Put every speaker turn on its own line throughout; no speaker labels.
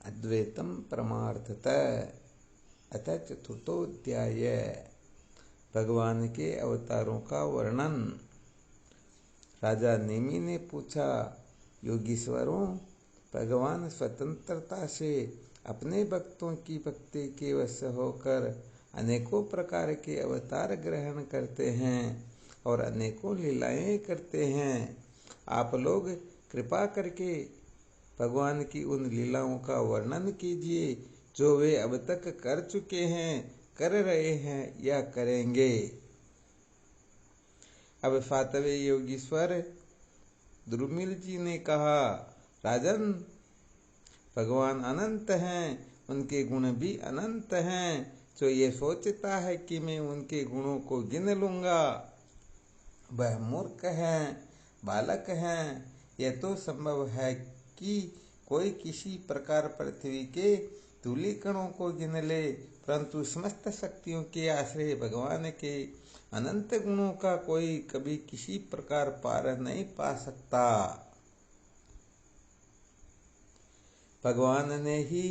अद्वैतम परमार्थतः। अतः चतुर्थोऽध्याय भगवान के अवतारों का वर्णन। राजा नेमि ने पूछा, योगीश्वरों, भगवान स्वतंत्रता से अपने भक्तों की भक्ति के वश होकर अनेकों प्रकार के अवतार ग्रहण करते हैं और अनेकों लीलाएं करते हैं। आप लोग कृपा करके भगवान की उन लीलाओं का वर्णन कीजिए जो वे अब तक कर चुके हैं, कर रहे हैं या करेंगे। अब 7वें योगीश्वर द्रुमिल जी ने कहा, राजन, भगवान अनंत हैं, उनके गुण भी अनंत हैं। जो ये सोचता है कि मैं उनके गुणों को गिन लूंगा, वह मूर्ख है, बालक हैं। यह तो संभव है कि कोई किसी प्रकार पृथ्वी के धूलि कणों को गिन ले, परंतु समस्त शक्तियों के आश्रय भगवान के अनंत गुणों का कोई कभी किसी प्रकार पार नहीं पा सकता। भगवान ने ही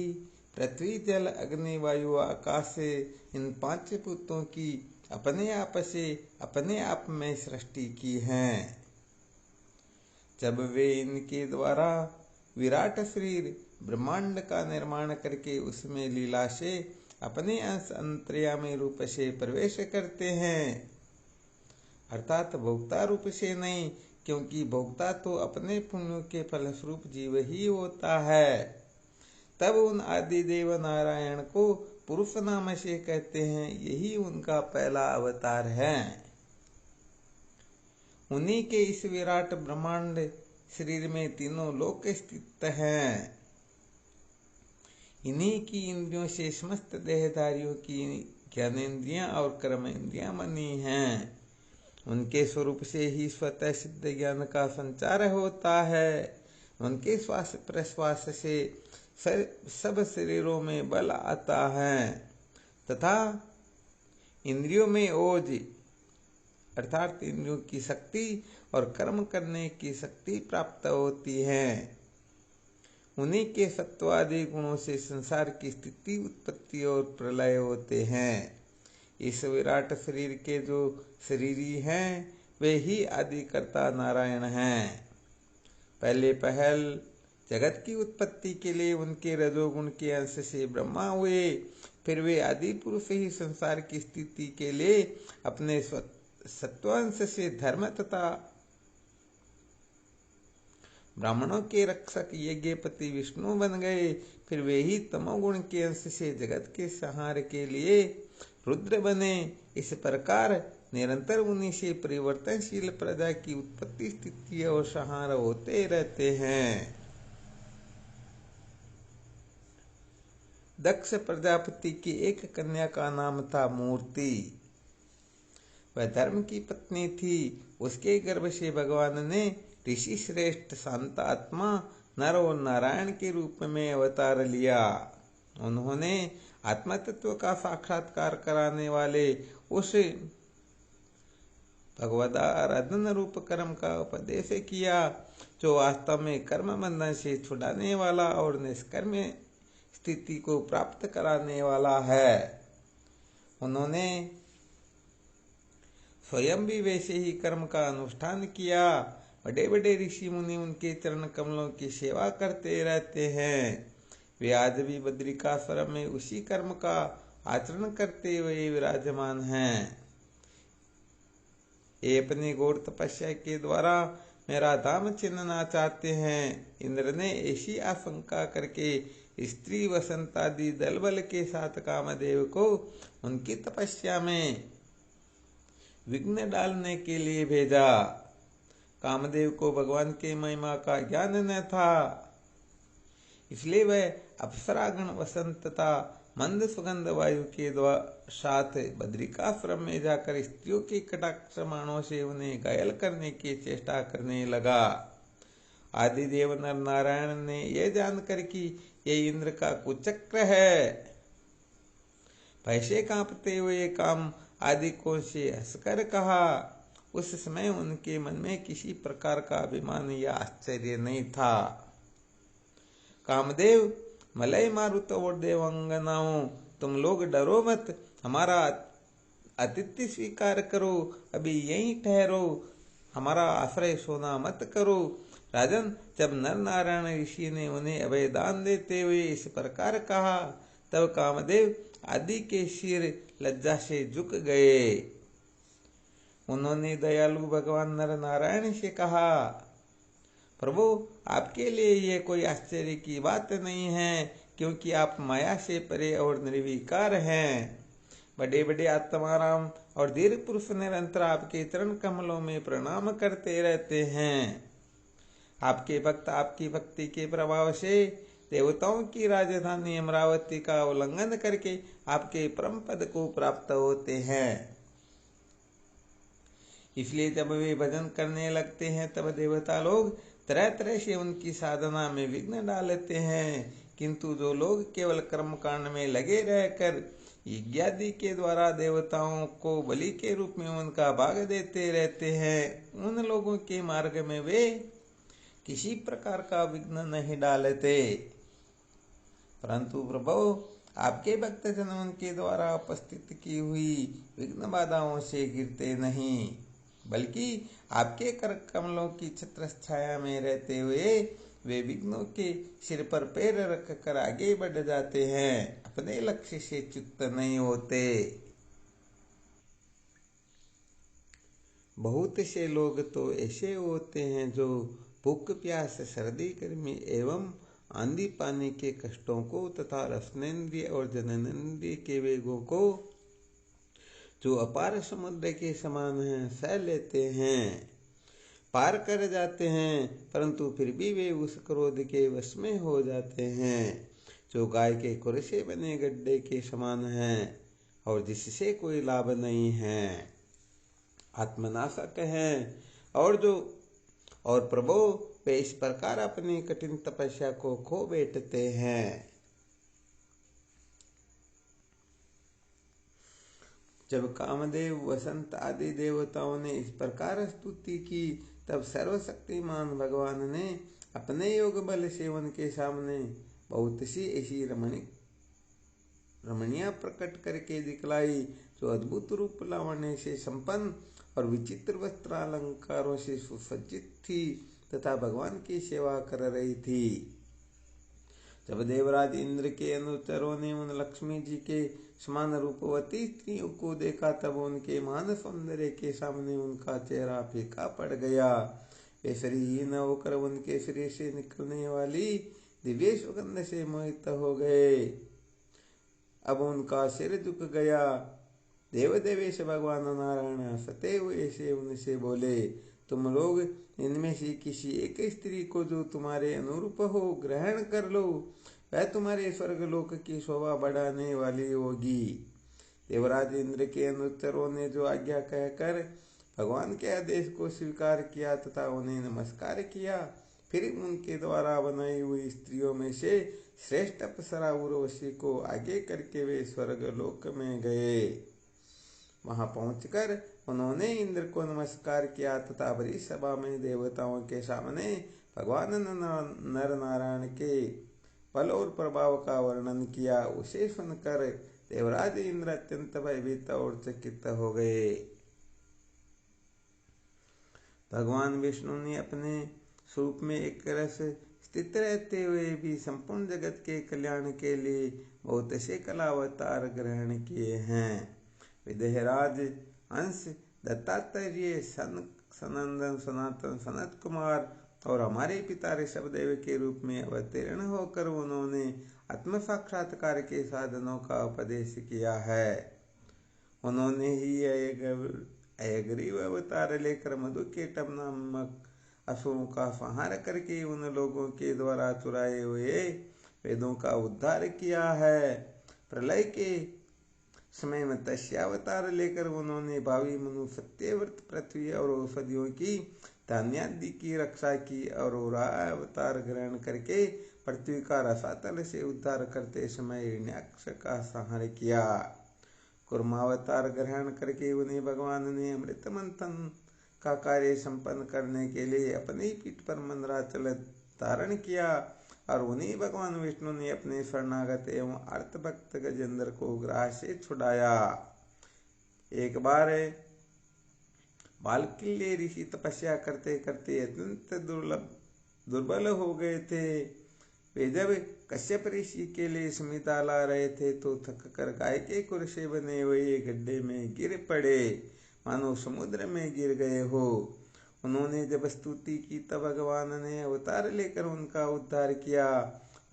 पृथ्वी, जल, अग्नि, वायु, आकाश से इन 5 भूतों की अपने आप में सृष्टि की है। जब वे इनके द्वारा विराट शरीर ब्रह्मांड का निर्माण करके उसमें लीला से अपने अंश अंतर्यामी रूप से प्रवेश करते हैं, अर्थात भोक्ता रूप से नहीं, क्योंकि भोक्ता तो अपने पुण्यों के फलस्वरूप जीव ही होता है, तब उन आदि देव नारायण को पुरुष नाम से कहते हैं। यही उनका पहला अवतार है। उन्हीं के इस विराट ब्रह्मांड शरीर में तीनों लोक स्थित हैं। इन्हीं की इंद्रियों से समस्त देहधारियों की ज्ञानेन्द्रियां और कर्म इंद्रियां बनी हैं। उनके स्वरूप से ही स्वतः सिद्ध ज्ञान का संचार होता है। उनके श्वास प्रश्वास से सब शरीरों में बल आता है तथा इंद्रियों में ओज, अर्थात इंद्रियों की शक्ति और कर्म करने की शक्ति प्राप्त होती है। उन्हीं के सत्वादि गुणों से संसार की स्थिति, उत्पत्ति और प्रलय होते हैं। इस विराट शरीर के जो शरीरी हैं, वे ही आदिकर्ता नारायण हैं। पहले पहल जगत की उत्पत्ति के लिए उनके रजोगुण के अंश से ब्रह्मा हुए, फिर वे आदि पुरुष ही संसार की स्थिति के लिए अपने सत्वांश से धर्म तथा ब्राह्मणों के रक्षक यज्ञपति विष्णु बन गए। फिर वे ही तमोगुण के अंश से जगत के संहार के लिए रुद्र बने। इस प्रकार निरंतर उन्हीं से परिवर्तनशील प्रजा की उत्पत्ति, स्थिति और संहार होते रहते हैं। दक्ष प्रजापति की एक कन्या का नाम था मूर्ति। वह धर्म की पत्नी थी। उसके गर्भ से भगवान ने ऋषि श्रेष्ठ शांत आत्मा नर और नारायण के रूप में अवतार लिया। उन्होंने आत्म तत्व का साक्षात्कार कराने वाले उस भगवदाराधन रूप कर्म का उपदेश किया, जो वास्तव में कर्म बंधन से छुड़ाने वाला और निष्कर्म स्थिति को प्राप्त कराने वाला है। उन्होंने स्वयं भी वैसे ही कर्म का अनुष्ठान किया। बड़े बड़े ऋषि मुनि उनके चरण कमलों की सेवा करते रहते हैं। वे आज भी बद्रिकाश्रम में उसी कर्म का आचरण करते हुए विराजमान हैं। ये अपनी घोर तपस्या के द्वारा मेरा धाम छीनना चाहते हैं। इंद्र ने ऐसी आशंका करके स्त्री वसंत आदि दल बल के साथ कामदेव को उनकी तपस्या में विघ्न डालने के लिए भेजा। कामदेव को भगवान के महिमा का ज्ञान न था, इसलिए वह अप्सरागण वसंत तथा मंद सुगंध वायु के साथ बद्रिकाश्रम में जाकर स्त्रियों के कटाक्ष बाणों से उन्हें घायल करने की चेष्टा करने लगा। आदिदेव नर नारायण ने यह जानकर कि ये इंद्र का कुचक्र है, भय से कांपते हुए काम आदि को से हंसकर कहा। उस समय उनके मन में किसी प्रकार का अभिमान या आश्चर्य नहीं था। कामदेव मलय मारुत और देवांगनाओं, तुम लोग डरो मत, हमारा आतिथ्य स्वीकार करो, अभी यहीं ठहरो, हमारा आश्रय सोना मत करो। राजन, जब नर नारायण ऋषि ने उन्हें अभय दान देते हुए इस प्रकार कहा, तब कामदेव आदि के सिर लज्जा से झुक गए। उन्होंने दयालु भगवान नर नारायण से कहा, प्रभु, आपके लिए ये कोई आश्चर्य की बात नहीं है, क्योंकि आप माया से परे और निर्विकार हैं। बड़े बड़े आत्माराम और धीर पुरुष निरंतर आपके चरण कमलों में प्रणाम करते रहते हैं। आपके भक्त आपकी भक्ति के प्रभाव से देवताओं की राजधानी अमरावती का उल्लंघन करके आपके परम पद को प्राप्त होते हैं। इसलिए जब वे भजन करने लगते हैं तब देवता लोग तरह तरह से उनकी साधना में विघ्न डालते हैं, किंतु जो लोग केवल कर्म कांड में लगे रहकर यज्ञादि के द्वारा देवताओं को बलि के रूप में उनका भाग देते रहते हैं, उन लोगों के मार्ग में वे किसी प्रकार का विघ्न नहीं डालते। परंतु प्रभु, आपके भक्त जन उनके द्वारा उपस्थित की हुई विघ्न बाधाओं से गिरते नहीं, बल्कि आपके कर कमलों की छत्र छाया में रहते हुए वे विघ्नों के सिर पर पैर रख कर आगे बढ़ जाते हैं, अपने लक्ष्य से च्युत नहीं होते। बहुत से लोग तो ऐसे होते हैं जो भूख प्यास सर्दी गर्मी एवं आंधी पानी के कष्टों को तथा रसनेन्द्रिय और जननेन्द्रिय के वेगों को जो अपार समुद्र के समान है सह लेते हैं, पार कर जाते हैं, परंतु फिर भी वे उस क्रोध के वश में हो जाते हैं जो गाय के खुर से बने गड्ढे के समान है और जिससे कोई लाभ नहीं है, आत्मनाशक है। और प्रभु, वे इस प्रकार अपनी कठिन तपस्या को खो बैठते हैं। जब कामदेव वसंत आदि देवताओं ने इस प्रकार स्तुति की, तब सर्वशक्तिमान भगवान ने अपने योग बल से उनके सामने बहुत सी ऐसी रमणियां प्रकट करके दिखलाई, जो अद्भुत रूप लावण्य से संपन्न और विचित्र वस्त्रालंकारों से सुसज्जित थी तथा भगवान की सेवा कर रही थी। जब देवराज इंद्र के अनुचरों ने उन लक्ष्मी जी के समान रूपवती स्त्रियों को देखा, तब उनके मान सौंदर्य के सामने उनका चेहरा फीका पड़ गया। वे शरीरहीन होकर उनके शरीर से निकलने वाली दिव्य सुगंध से मोहित हो गए। अब उनका सिर झुक गया। देवदेवेश भगवान नारायण सते हुए से उनसे बोले, तुम लोग इनमें से किसी एक स्त्री को जो तुम्हारे अनुरूप हो ग्रहण कर लो, वह तुम्हारे स्वर्गलोक की शोभा बढ़ाने वाली होगी। देवराज इंद्र के अनुचरों ने जो आज्ञा कहकर भगवान के आदेश को स्वीकार किया तथा उन्हें नमस्कार किया, फिर उनके द्वारा बनाई हुई स्त्रियों में से श्रेष्ठ अप्सरा उर्वशी को आगे करके वे स्वर्गलोक में गए। वहां पहुंचकर उन्होंने इंद्र को नमस्कार किया तथा बड़ी सभा में देवताओं के सामने भगवान नर नारायण के बल और प्रभाव का वर्णन किया। उसे सुनकर देवराज इंद्र अत्यंत भयभीत और चकित हो गए। भगवान विष्णु ने अपने स्वरूप में एक रस स्थित रहते हुए भी संपूर्ण जगत के कल्याण के लिए बहुत से कलावतार ग्रहण किए हैं। विदेहराज, अंश, दत्तात्रेय, सनंदन, सनातन, सनत कुमार और हमारे पिता ऋषभदेव के रूप में अवतीर्ण होकर उन्होंने आत्म साक्षात्कार के साधनों का उपदेश किया है। उन्होंने ही अयग्रीव अवतार लेकर मधुकेटभ नामक असुरों का संहार करके उन लोगों के द्वारा चुराए हुए वेदों का उद्धार किया है। प्रलय के समय में मत्स्यावतार लेकर उन्होंने भावी मनु, सत्यव्रत, पृथ्वी और औषधियों की, धान्यादि की रक्षा की और अवतार ग्रहण करके पृथ्वी का रसातल से उद्धार करते समय हिरण्याक्ष का संहार किया। कूर्मावतार ग्रहण करके उन्हें भगवान ने अमृत मंथन का कार्य संपन्न करने के लिए अपनी पीठ पर मंदराचल धारण किया और उन्हीं भगवान विष्णु ने अपने शरणागत एवं अर्थभक्त गजेंद्र को ग्राह से छुड़ाया। एक बार बालकिल्य ऋषि तपस्या करते करते अत्यंत दुर्बल हो गए थे। वे जब कश्यप ऋषि के लिए समिता ला रहे थे तो थक कर गाय के खुर से बने हुए गड्ढे में गिर पड़े, मानो समुद्र में गिर गए हो। उन्होंने जब स्तुति की तब भगवान ने अवतार लेकर उनका उद्धार किया।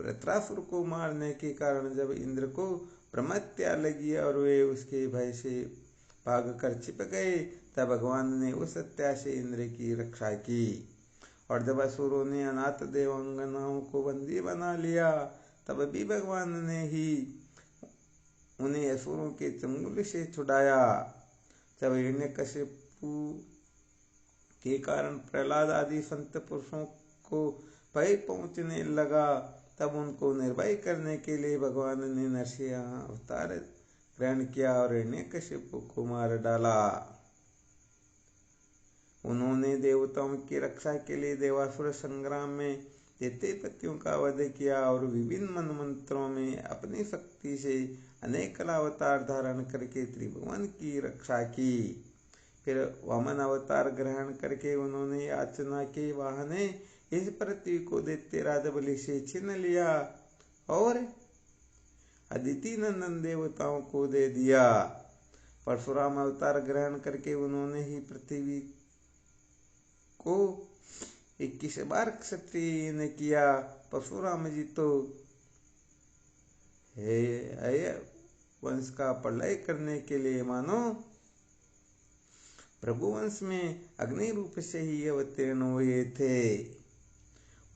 वृत्रासुर को मारने के कारण जब इंद्र को ब्रह्महत्या लगी और वे उसके भय से भाग कर छिप गए, तब भगवान ने उस हत्या से इंद्र की रक्षा की। और जब असुरों ने अनाथ देवांगनाओं को बंदी बना लिया, तब भी भगवान ने ही उन्हें असुरों के चंगुल से छुड़ाया। जब हिरण्यकशिपु के कारण प्रहलाद आदि संत पुरुषों को भय पहुंचने लगा, तब उनको निर्भय करने के लिए भगवान ने नरसिंह अवतार ग्रहण किया और हिरण्यकशिपु को मार डाला। उन्होंने देवताओं की रक्षा के लिए देवासुर संग्राम में दैत्यपतियों का वध किया और विभिन्न मनमंत्रों में अपनी शक्ति से अनेक अवतार धारण करके त्रिभुवन की रक्षा की। फिर वामन अवतार ग्रहण करके उन्होंने याचना के वाहने इस पृथ्वी को दैत्यराज बलि से छीन लिया और अदिति नंदन देवताओं को दे दिया। परशुराम अवतार ग्रहण करके उन्होंने ही पृथ्वी को 21 बार क्षत्रिय ने किया। परशुराम जी तो वंश का प्रलय करने के लिए मानो प्रभु वंश में अग्नि रूप से ही अवतीर्ण हुए थे।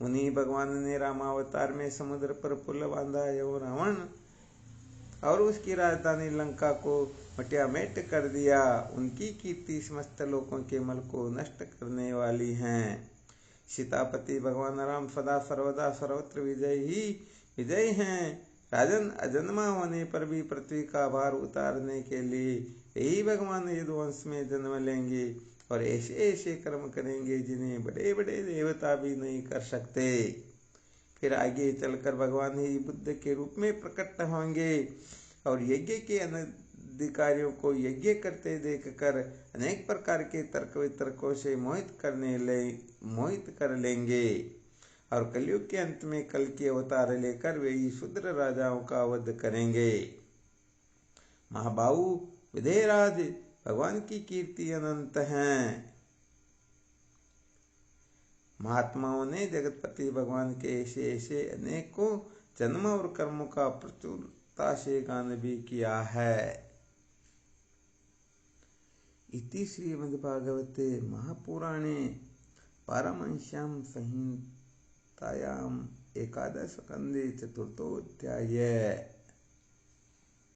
उन्हीं भगवान ने रामावतार में समुद्र पर पुल बांधा एवं रावण और उसकी राजधानी लंका को मटियामेट कर दिया। उनकी कीर्ति समस्त लोकों के मल को नष्ट करने वाली है। सीतापति भगवान राम सदा सर्वदा सर्वत्र विजय हैं। राजन अजन्मा होने पर भी पृथ्वी का भार उतारने के लिए यही भगवान यदुवंश में जन्म लेंगे और ऐसे ऐसे कर्म करेंगे जिन्हें बड़े बड़े देवता भी नहीं कर सकते। फिर आगे चलकर भगवान ही बुद्ध के रूप में प्रकट होंगे और यज्ञ के अधिकारियों को यज्ञ करते देखकर अनेक प्रकार के तर्क वितर्कों से मोहित कर लेंगे और कलयुग के अंत में कल की अवतार लेकर वे ही शूद्र राजाओं का वध करेंगे। महाबाहु विधेयराज भगवान की कीर्ति अनंत है। महात्माओं ने जगतपति भगवान के ऐसे ऐसे अनेकों जन्म और कर्मों का प्रचुरता से गान भी किया है। इति श्रीमद्भागवते महापुराणे पारमहंस्यां संहितायां एकादश स्कंदे चतुर्थोऽध्यायः।